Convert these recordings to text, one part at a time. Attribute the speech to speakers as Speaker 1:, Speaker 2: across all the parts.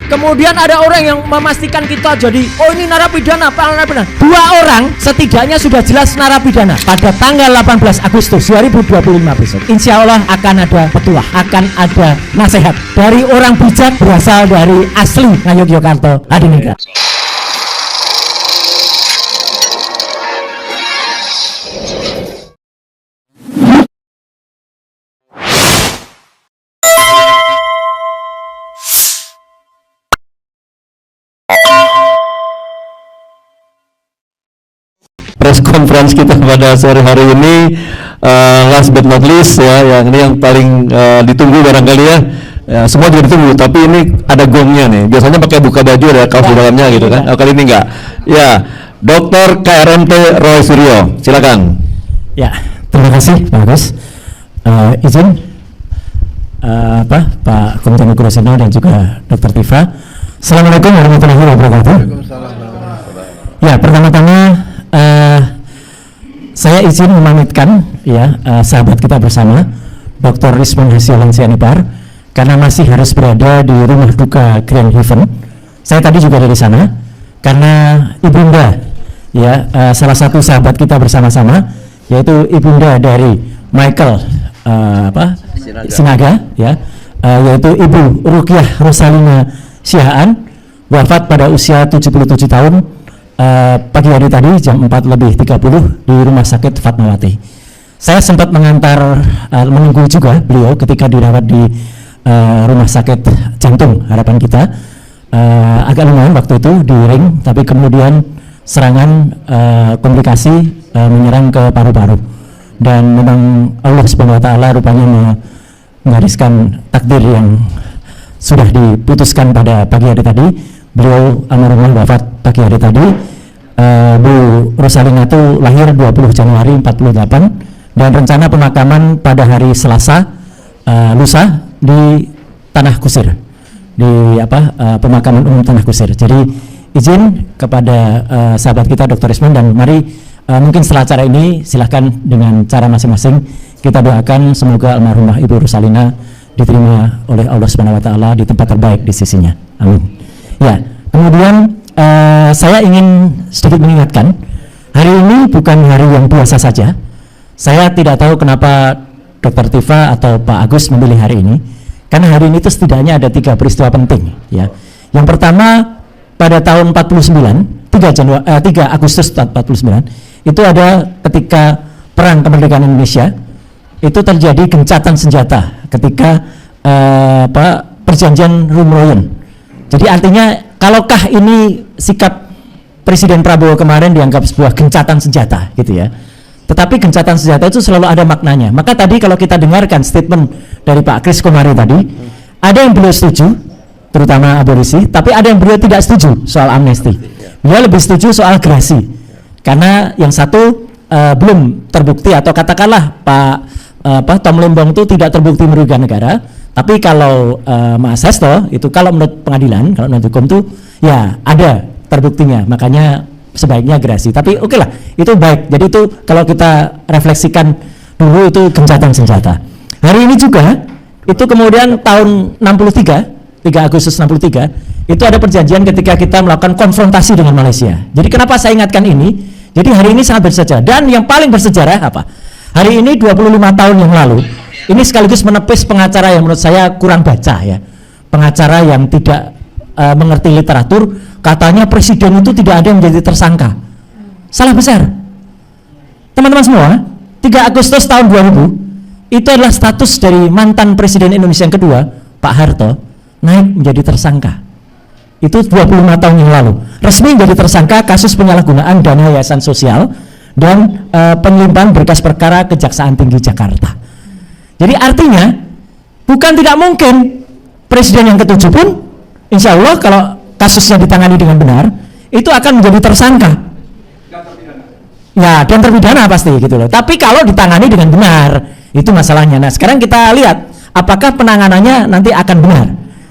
Speaker 1: Kemudian ada orang yang memastikan kita jadi, oh ini narapidana, Pak narapidana. 2 orang setidaknya sudah jelas narapidana. Pada tanggal 18 Agustus 2025 besok, insya Allah akan ada petuah, akan ada nasihat dari orang bijak berasal dari asli Ngayogyakarta Hadiningrat.
Speaker 2: Press conference kita pada sore hari ini, last but not least ya, yang ini yang paling ditunggu barangkali ya. Semua juga ditunggu, tapi ini ada gongnya nih. Biasanya pakai buka baju ada kaos di dalamnya gitu kan. Kali ini enggak. Ya, Dr. KRMT Roy Suryo, silakan.
Speaker 3: Ya, terima kasih Pak Agus. Izin Pak Komite Nugrosino dan juga Dr. Tifa. Assalamualaikum warahmatullahi wabarakatuh. Ya, pertama-tama saya izin memamitkan ya sahabat kita bersama Dr. Rismon Hasyolan Sianipar karena masih harus berada di rumah duka Grand Haven. Saya tadi juga dari sana karena ibunda ya salah satu sahabat kita bersama-sama yaitu ibunda dari Michael Sinaga ya yaitu Ibu Rukiah Rosalina Sihaan wafat pada usia 77 tahun pagi hari tadi jam 4:30 di Rumah Sakit Fatmawati. Saya sempat menunggu juga beliau ketika dirawat di Rumah Sakit Jantung Harapan Kita. Agak lumayan waktu itu di ring, tapi kemudian serangan komplikasi menyerang ke paru-paru. Dan memang Allah Subhanahu wa taala rupanya menggariskan takdir yang sudah diputuskan pada pagi hari tadi. Beliau almarhumah wafat pagi hari tadi. Bu Rosalina itu lahir 20 Januari 48 dan rencana pemakaman pada hari Selasa lusa di Tanah Kusir, di pemakaman umum Tanah Kusir. Jadi izin kepada sahabat kita Dr. Rismon, dan mari mungkin setelah acara ini silahkan dengan cara masing-masing kita doakan semoga almarhumah Ibu Rosalina diterima oleh Allah Subhanahu wa taala di tempat terbaik di sisinya. Amin. Ya, kemudian saya ingin sedikit mengingatkan, hari ini bukan hari yang biasa saja. Saya tidak tahu kenapa Dr. Tifa atau Pak Agus memilih hari ini, karena hari ini itu setidaknya ada 3 peristiwa penting ya. Yang pertama, pada tahun 49, 3 Agustus 49, itu ada ketika perang kemerdekaan Indonesia, itu terjadi gencatan senjata ketika perjanjian Rumroyen. Jadi artinya, kalaukah ini sikap Presiden Prabowo kemarin dianggap sebuah gencatan senjata gitu ya, tetapi gencatan senjata itu selalu ada maknanya. Maka tadi kalau kita dengarkan statement dari Pak Kris Komari tadi, ada yang beliau setuju terutama abolisi, tapi ada yang beliau tidak setuju soal amnesti. Beliau lebih setuju soal gerasi, karena yang satu belum terbukti, atau katakanlah Pak Tom Lembong itu tidak terbukti merugikan negara. Tapi kalau Mas Hasto itu, kalau menurut pengadilan, kalau menurut hukum itu ya ada terbuktinya, makanya sebaiknya gerasi. Tapi oke lah, itu baik. Jadi itu kalau kita refleksikan dulu itu gencatan senjata. Hari ini juga itu kemudian tahun 63, 3 Agustus 63, itu ada perjanjian ketika kita melakukan konfrontasi dengan Malaysia. Jadi kenapa saya ingatkan ini? Jadi hari ini sangat bersejarah, dan yang paling bersejarah apa? Hari ini 25 tahun yang lalu, ini sekaligus menepis pengacara yang menurut saya kurang baca ya. Pengacara yang tidak mengerti literatur, katanya presiden itu tidak ada yang menjadi tersangka. Salah besar. Teman-teman semua, 3 Agustus tahun 2000, itu adalah status dari mantan presiden Indonesia yang kedua, Pak Harto, naik menjadi tersangka. Itu 25 tahun yang lalu. Resmi menjadi tersangka kasus penyalahgunaan dana yayasan sosial dan penyimpanan berkas perkara Kejaksaan Tinggi Jakarta. Jadi artinya bukan tidak mungkin presiden yang ketujuh pun insya Allah kalau kasusnya ditangani dengan benar itu akan menjadi tersangka. Ya, dan terpidana pasti gitu loh. Tapi kalau ditangani dengan benar itu masalahnya. Nah sekarang kita lihat apakah penanganannya nanti akan benar.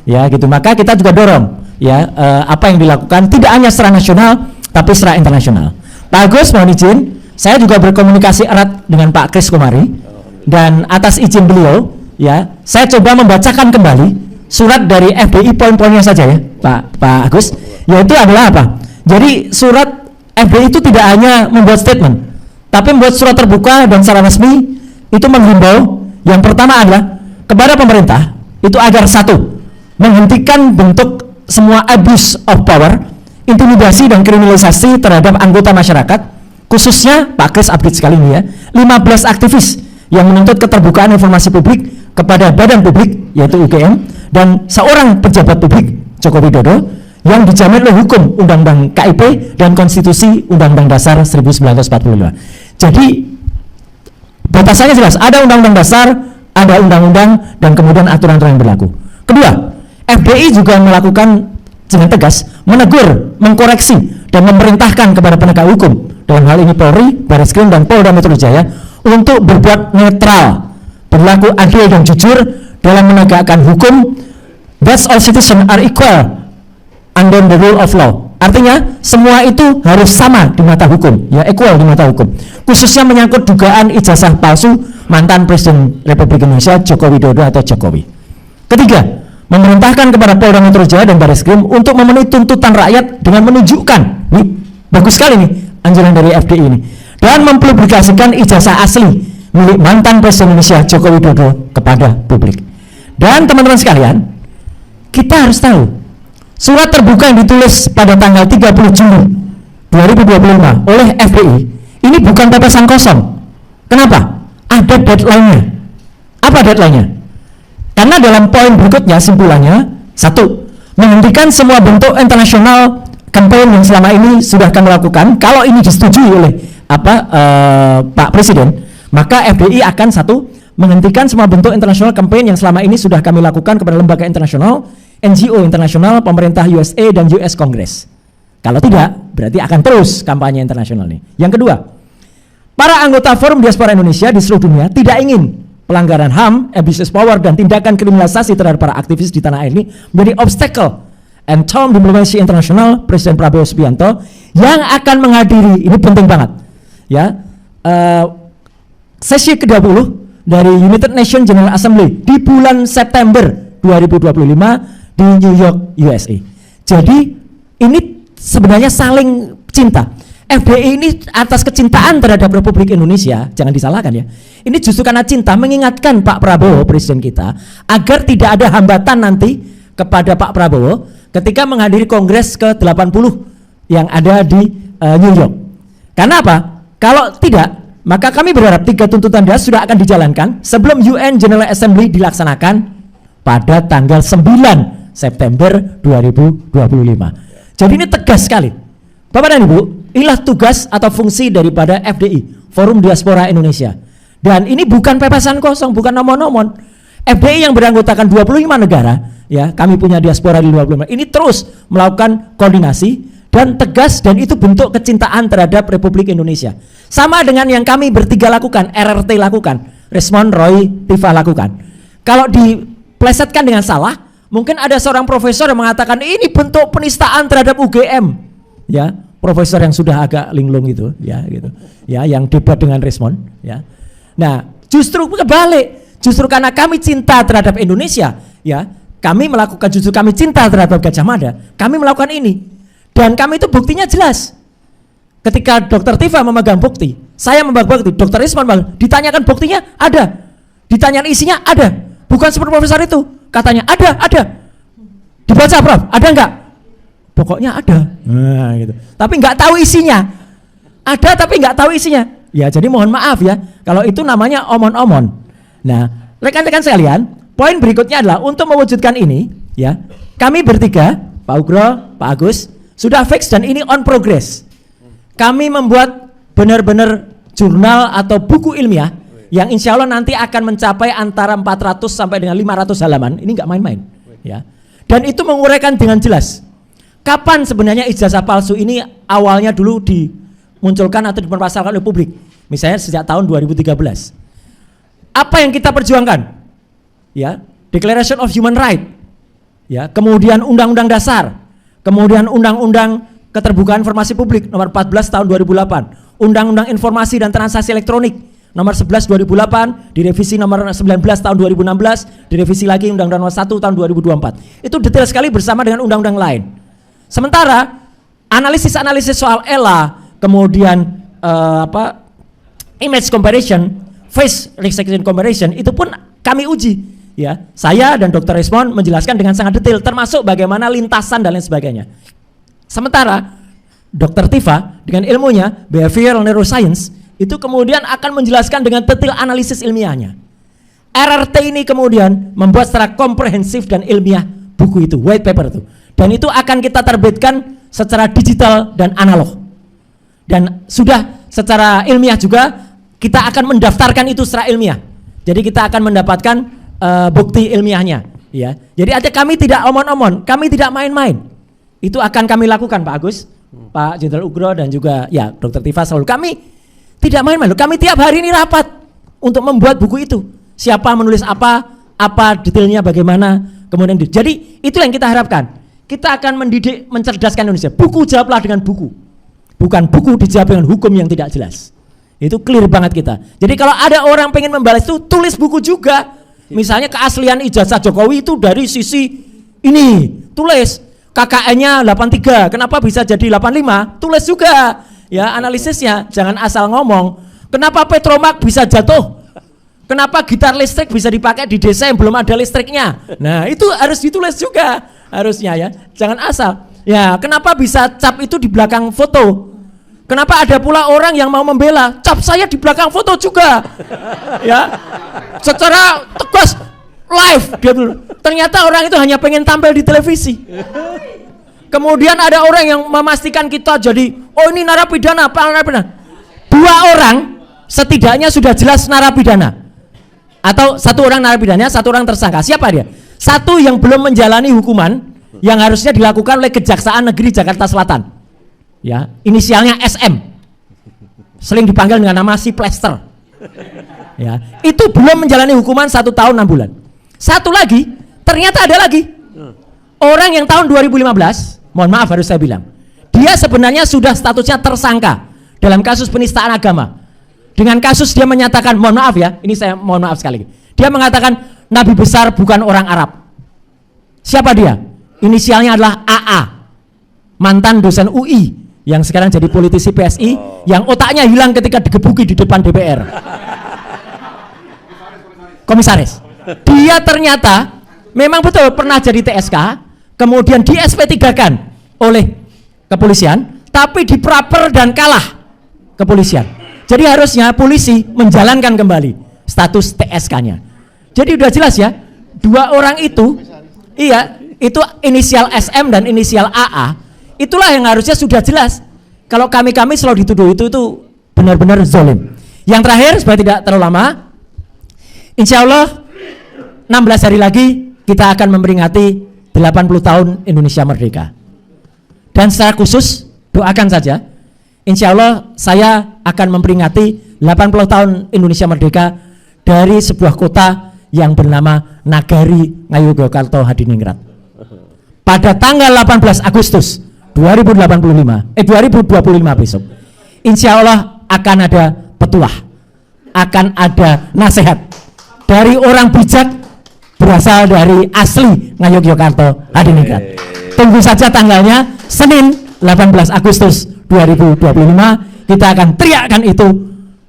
Speaker 3: Ya gitu. Maka kita juga dorong ya apa yang dilakukan tidak hanya secara nasional tapi secara internasional. Pak Agus mohon izin, saya juga berkomunikasi erat dengan Pak Kris Komari. Dan atas izin beliau, ya, saya coba membacakan kembali surat dari FDI poin-poinnya saja ya, Pak Agus. Yaitu adalah apa? Jadi surat FDI itu tidak hanya membuat statement, tapi membuat surat terbuka dan secara resmi itu menghimbau yang pertama adalah kepada pemerintah itu agar satu, menghentikan bentuk semua abuse of power, intimidasi dan kriminalisasi terhadap anggota masyarakat, khususnya Pak Kris update sekali ini ya, 15 aktivis yang menuntut keterbukaan informasi publik kepada badan publik yaitu UGM dan seorang pejabat publik Joko Widodo yang dijamin oleh hukum Undang-Undang KIP dan Konstitusi Undang-Undang Dasar 1945. Jadi batasannya jelas, ada Undang-Undang Dasar, ada undang-undang dan kemudian aturan-aturan yang berlaku. Kedua, FDI juga melakukan dengan tegas menegur, mengkoreksi dan memerintahkan kepada penegak hukum dalam hal ini Polri, Barreskrim dan Polda Metro Jaya untuk berbuat netral, berlaku adil dan jujur dalam menegakkan hukum. Thus all citizens are equal under the rule of law. Artinya semua itu harus sama di mata hukum, ya, equal di mata hukum. Khususnya menyangkut dugaan ijazah palsu mantan Presiden Republik Indonesia Joko Widodo atau Jokowi. Ketiga, memerintahkan kepada Polda Metro Jaya dan Barreskrim untuk memenuhi tuntutan rakyat dengan menunjukkan, nih bagus sekali nih anjuran dari FDI ini, dan mempublikasikan ijazah asli milik mantan Presiden Indonesia Joko Widodo kepada publik. Dan teman-teman sekalian, kita harus tahu surat terbuka yang ditulis pada tanggal 30 Juni 2025 oleh FDI ini bukan papasan kosong. Kenapa? Ada deadline-nya. Apa deadline-nya? Karena dalam poin berikutnya simpulannya, satu, menghentikan semua bentuk internasional campaign yang selama ini sudah kami lakukan. Kalau ini disetujui oleh Pak Presiden, maka FDI akan satu, menghentikan semua bentuk internasional campaign yang selama ini sudah kami lakukan kepada lembaga internasional, NGO internasional, pemerintah USA dan US Congress. Kalau tidak, berarti akan terus kampanye internasional ini. Yang kedua, para anggota Forum Diaspora Indonesia di seluruh dunia tidak ingin pelanggaran HAM, abuse of power dan tindakan kriminalisasi terhadap para aktivis di tanah air ini menjadi obstacle and term diplomasi internasional Presiden Prabowo Subianto yang akan menghadiri, ini penting banget ya, sesi ke-20 dari United Nations General Assembly di bulan September 2025 di New York, USA. Jadi ini sebenarnya saling cinta. FDI ini atas kecintaan terhadap Republik Indonesia, jangan disalahkan ya. Ini justru karena cinta mengingatkan Pak Prabowo, Presiden kita, agar tidak ada hambatan nanti kepada Pak Prabowo ketika menghadiri Kongres ke-80 yang ada di New York. Karena apa? Kalau tidak, maka kami berharap 3 tuntutan DAS sudah akan dijalankan sebelum UN General Assembly dilaksanakan pada tanggal 9 September 2025. Jadi ini tegas sekali. Bapak dan Ibu, inilah tugas atau fungsi daripada FDI, Forum Diaspora Indonesia. Dan ini bukan pepesan kosong, bukan nomor-nomor. FDI yang beranggotakan 25 negara, ya, kami punya diaspora di 25. Ini terus melakukan koordinasi dan tegas, dan itu bentuk kecintaan terhadap Republik Indonesia. Sama dengan yang kami bertiga lakukan, RRT lakukan, Resmond, Roy, Tifa lakukan. Kalau diplesetkan dengan salah, mungkin ada seorang profesor yang mengatakan ini bentuk penistaan terhadap UGM, ya, profesor yang sudah agak linglung itu, ya, gitu, ya, yang debat dengan Resmond, ya. Nah, justru kebalik, justru karena kami cinta terhadap Indonesia, ya, kami melakukan, justru kami cinta terhadap Gajah Mada, kami melakukan ini, dan kami itu buktinya jelas. Ketika Dr. Tifa memegang bukti, saya memegang bukti, Dr. Resmond ditanyakan buktinya ada, ditanyakan isinya ada, bukan seperti profesor itu. Katanya ada. Dibaca Prof, ada enggak? Pokoknya ada. Nah, gitu. Tapi enggak tahu isinya. Ada tapi enggak tahu isinya. Ya, jadi mohon maaf ya, kalau itu namanya omon-omon. Nah, rekan-rekan sekalian, poin berikutnya adalah untuk mewujudkan ini, ya, kami bertiga, Pak Ugro, Pak Agus, sudah fix dan ini on progress. Kami membuat benar-benar jurnal atau buku ilmiah yang insya Allah nanti akan mencapai antara 400 sampai dengan 500 halaman. Ini nggak main-main, ya. Dan itu menguraikan dengan jelas kapan sebenarnya ijazah palsu ini awalnya dulu dimunculkan atau dipermasalahkan oleh publik. Misalnya sejak tahun 2013. Apa yang kita perjuangkan? Ya, Declaration of Human Rights, ya, kemudian Undang-Undang Dasar, kemudian Undang-Undang Keterbukaan Informasi Publik nomor 14 tahun 2008, Undang-Undang Informasi dan Transaksi Elektronik nomor 11 2008, direvisi nomor 19 tahun 2016, direvisi lagi Undang-Undang nomor 1 tahun 2024. Itu detail sekali bersama dengan undang-undang lain. Sementara analisis-analisis soal ELA, kemudian image comparison, face recognition comparison, itu pun kami uji. Ya, saya dan Dr. Rismond menjelaskan dengan sangat detail, termasuk bagaimana lintasan dan lain sebagainya. Sementara Dr. Tifa dengan ilmunya behavioral neuroscience itu kemudian akan menjelaskan dengan detail analisis ilmiahnya. RRT ini kemudian membuat secara komprehensif dan ilmiah buku itu, white paper itu. Dan itu akan kita terbitkan secara digital dan analog. Dan sudah secara ilmiah juga kita akan mendaftarkan itu secara ilmiah. Jadi kita akan mendapatkan bukti ilmiahnya, ya. Jadi artinya kami tidak omon-omon, kami tidak main-main. Itu akan kami lakukan, Pak Agus, Pak Jenderal Ugro dan juga ya Dr. Tifa selalu. Kami tidak main-main, kami tiap hari ini rapat untuk membuat buku itu. Siapa menulis apa detailnya bagaimana, kemudian jadi itu yang kita harapkan. Kita akan mendidik, mencerdaskan Indonesia. Buku jawablah dengan buku, bukan buku dijawab dengan hukum yang tidak jelas. Itu clear banget kita. Jadi kalau ada orang pengen membalas itu, tulis buku juga. Misalnya keaslian ijazah Jokowi itu dari sisi ini, tulis KKN-nya 83, kenapa bisa jadi 85? Tulis juga. Ya, analisisnya, jangan asal ngomong. Kenapa Petromak bisa jatuh? Kenapa gitar listrik bisa dipakai di desa yang belum ada listriknya? Nah, itu harus ditulis juga harusnya ya. Jangan asal. Ya, kenapa bisa cap itu di belakang foto? Kenapa ada pula orang yang mau membela cap saya di belakang foto juga? Ya. Secara tegas live dia dulu. Ternyata orang itu hanya pengen tampil di televisi. Kemudian ada orang yang memastikan kita jadi, oh ini narapidana, apa narapidana? 2 orang setidaknya sudah jelas narapidana. Atau 1 orang narapidana, 1 orang tersangka. Siapa dia? 1 yang belum menjalani hukuman yang harusnya dilakukan oleh Kejaksaan Negeri Jakarta Selatan. Ya, inisialnya SM. Sering dipanggil dengan nama si Plester. Ya, itu belum menjalani hukuman 1 tahun 6 bulan. 1 lagi, ternyata ada lagi. Orang yang tahun 2015, mohon maaf harus saya bilang, dia sebenarnya sudah statusnya tersangka dalam kasus penistaan agama. Dengan kasus dia menyatakan, mohon maaf ya, ini saya mohon maaf sekali. Dia mengatakan Nabi besar bukan orang Arab. Siapa dia? Inisialnya adalah AA, mantan dosen UI yang sekarang jadi politisi PSI, yang otaknya hilang ketika digebuki di depan DPR. Komisaris. Dia ternyata memang betul pernah jadi TSK, kemudian di SP3-kan oleh kepolisian, tapi dipraper dan kalah kepolisian. Jadi harusnya polisi menjalankan kembali status TSK-nya. Jadi udah jelas ya, 2 orang itu, iya, itu inisial SM dan inisial AA, itulah yang harusnya sudah jelas. Kalau kami selalu dituduh itu benar-benar zalim. Yang terakhir, supaya tidak terlalu lama, insya Allah 16 hari lagi kita akan memperingati 80 tahun Indonesia Merdeka. Dan secara khusus doakan saja, insya Allah saya akan memperingati 80 tahun Indonesia Merdeka dari sebuah kota yang bernama Nagari Ngayogyakarta Hadiningrat. Pada tanggal 18 Agustus 2025 besok, insya Allah akan ada petuah, akan ada nasihat dari orang bijak berasal dari asli Ngayogyakarta Hadiningrat. Tunggu saja tanggalnya, Senin 18 Agustus 2025 kita akan teriakkan itu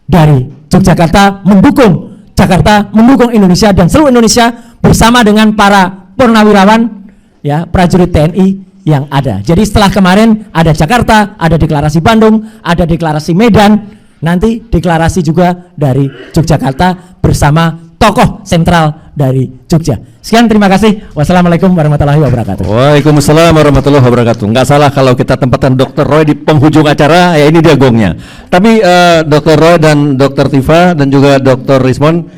Speaker 3: dari Yogyakarta, mendukung Jakarta, mendukung Indonesia dan seluruh Indonesia bersama dengan para purnawirawan ya, prajurit TNI yang ada. Jadi setelah kemarin ada Jakarta, ada deklarasi Bandung, ada deklarasi Medan, nanti deklarasi juga dari Yogyakarta bersama tokoh sentral dari Jogja. Sekian, terima kasih. Wassalamualaikum warahmatullahi wabarakatuh.
Speaker 2: Waalaikumsalam warahmatullahi wabarakatuh. Nggak salah kalau kita tempatkan Dr. Roy di penghujung acara, ya ini dia gongnya. Tapi Dr. Roy dan Dr. Tifa dan juga Dr. Rismond,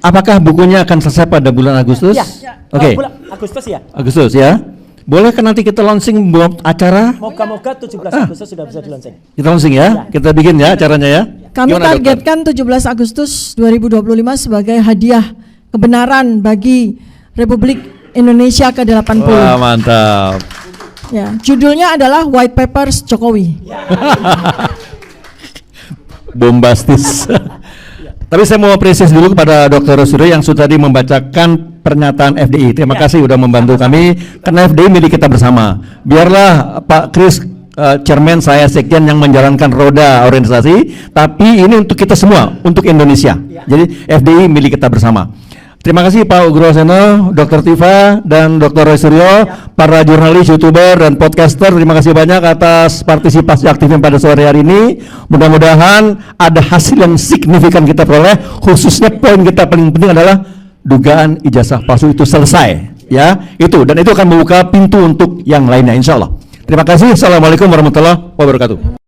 Speaker 2: apakah bukunya akan selesai pada bulan Agustus?
Speaker 3: Ya.
Speaker 2: Oke.
Speaker 3: Bulan Agustus ya.
Speaker 2: Agustus ya. Boleh kan nanti kita launching buat acara?
Speaker 3: Moga-moga 17 Agustus sudah bisa dilaunching.
Speaker 2: Kita launching ya. Kita bikin ya acaranya ya.
Speaker 4: Kami
Speaker 2: Gimana,
Speaker 4: targetkan Dokter? 17 Agustus 2025 sebagai hadiah kebenaran bagi Republik Indonesia ke-80.
Speaker 2: Wah, mantap.
Speaker 4: Ya, judulnya adalah White Papers Jokowi.
Speaker 2: bombastis. Tapi saya mau apresiasi dulu kepada Dr. Suryo yang sudah tadi membacakan pernyataan FDI. Terima kasih sudah membantu kami, karena FDI milik kita bersama. Biarlah Pak Kris, Chairman, saya Sekjen yang menjalankan roda organisasi, tapi ini untuk kita semua, untuk Indonesia. Jadi FDI milik kita bersama. Terima kasih Pak Ugroseno, Dr. Tifa, dan Dr. Roy Suryo, para jurnalis, YouTuber, dan podcaster. Terima kasih banyak atas partisipasi aktifnya pada sore hari ini. Mudah-mudahan ada hasil yang signifikan kita peroleh, khususnya poin kita paling penting adalah dugaan ijazah palsu itu selesai. Ya, itu, dan itu akan membuka pintu untuk yang lainnya, insya Allah. Terima kasih. Assalamualaikum warahmatullahi wabarakatuh.